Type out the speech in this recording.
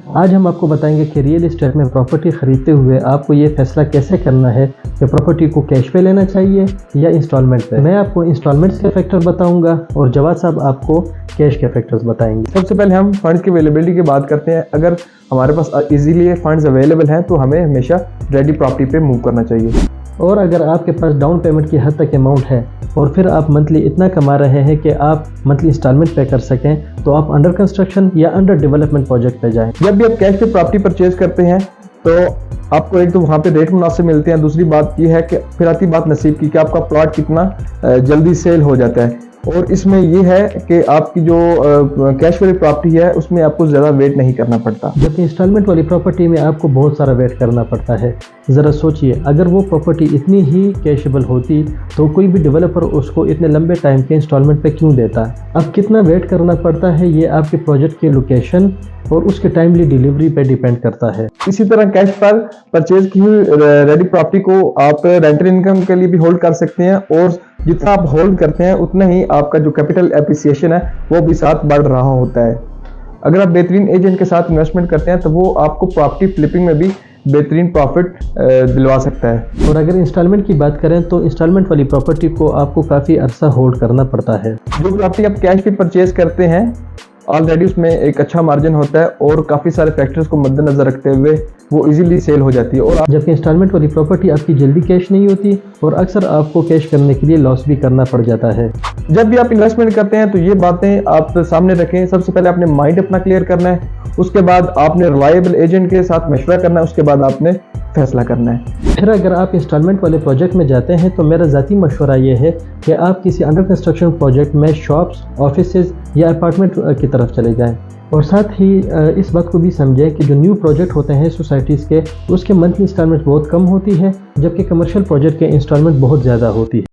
आज हम आपको बताएंगे कि रियल एस्टेट में प्रॉपर्टी ख़रीदते हुए आपको ये फैसला कैसे करना है कि प्रॉपर्टी को कैश पे लेना चाहिए या इंस्टॉलमेंट पे। मैं आपको इंस्टॉलमेंट्स के फैक्टर बताऊंगा और जवाद साहब आपको कैश के फैक्टर्स बताएंगे। सबसे पहले हम फंड्स की अवेलेबिलिटी की बात करते हैं। अगर हमारे पास इजीली फंड्स अवेलेबल हैं तो हमें हमेशा रेडी प्रॉपर्टी पे मूव करना चाहिए। और अगर आपके पास डाउन पेमेंट की हद तक अमाउंट है और फिर आप मंथली इतना कमा रहे हैं कि आप मंथली इंस्टॉलमेंट पे कर सकें तो आप अंडर कंस्ट्रक्शन या अंडर डेवलपमेंट प्रोजेक्ट पे जाएं। जब भी आप कैश पे प्रॉपर्टी परचेज करते हैं तो आपको एक तो वहाँ पे रेट मुनासिब मिलते हैं, दूसरी बात ये है कि फिर आती बात नसीब की कि आपका प्लॉट कितना जल्दी सेल हो जाता है। और इसमें ये है कि आपकी जो कैश वाली प्रॉपर्टी है उसमें आपको ज़्यादा वेट नहीं करना पड़ता, जबकि इंस्टॉलमेंट वाली प्रॉपर्टी में आपको बहुत सारा वेट करना पड़ता है। ज़रा सोचिए, अगर वो प्रॉपर्टी इतनी ही कैशेबल होती तो कोई भी डेवलपर उसको इतने लंबे टाइम के इंस्टॉलमेंट पे क्यों देता। अब कितना वेट करना पड़ता है ये आपके प्रोजेक्ट के लोकेशन और उसके टाइमली डिलीवरी पे डिपेंड करता है। इसी तरह कैश पर परचेज की हुई रेडी प्रॉपर्टी को आप रेंटल इनकम के लिए भी होल्ड कर सकते हैं और जितना आप होल्ड करते हैं उतना ही आपका जो कैपिटल एप्रिसिएशन है वो भी साथ बढ़ रहा होता है। अगर आप बेहतरीन एजेंट के साथ इन्वेस्टमेंट करते हैं तो वो आपको प्रॉपर्टी फ्लिपिंग में भी बेहतरीन प्रॉफिट दिलवा सकता है। और अगर इंस्टॉलमेंट की बात करें तो इंस्टॉलमेंट वाली प्रॉपर्टी को आपको काफ़ी अरसा होल्ड करना पड़ता है। जो प्रॉपर्टी आप कैश पे परचेज करते हैं ऑलरेडी उसमें एक अच्छा मार्जिन होता है और काफ़ी सारे फैक्टर्स को मद्देनजर रखते हुए वो इजीली सेल हो जाती है। और जबकि इंस्टॉलमेंट वाली प्रॉपर्टी आपकी जल्दी कैश नहीं होती और अक्सर आपको कैश करने के लिए लॉस भी करना पड़ जाता है। जब भी आप इन्वेस्टमेंट करते हैं तो ये बातें आप सामने रखें। सबसे पहले आपने माइंड अपना क्लियर करना है, उसके बाद आपने रिलायबल एजेंट के साथ मशवरा करना है, उसके बाद आपने फैसला करना है। फिर अगर आप इंस्टॉलमेंट वाले प्रोजेक्ट में जाते हैं तो मेरा ज़ाती मशवरा ये है कि आप किसी अंडर कंस्ट्रक्शन प्रोजेक्ट में शॉप्स, ऑफिसेज या अपार्टमेंट की तरफ चले जाएं। और साथ ही इस बात को भी समझें कि जो न्यू प्रोजेक्ट होते हैं सोसाइटीज़ के, उसके मंथली इंस्टॉलमेंट बहुत कम होती है, जबकि कमर्शियल प्रोजेक्ट के इंस्टॉलमेंट बहुत ज़्यादा होती है।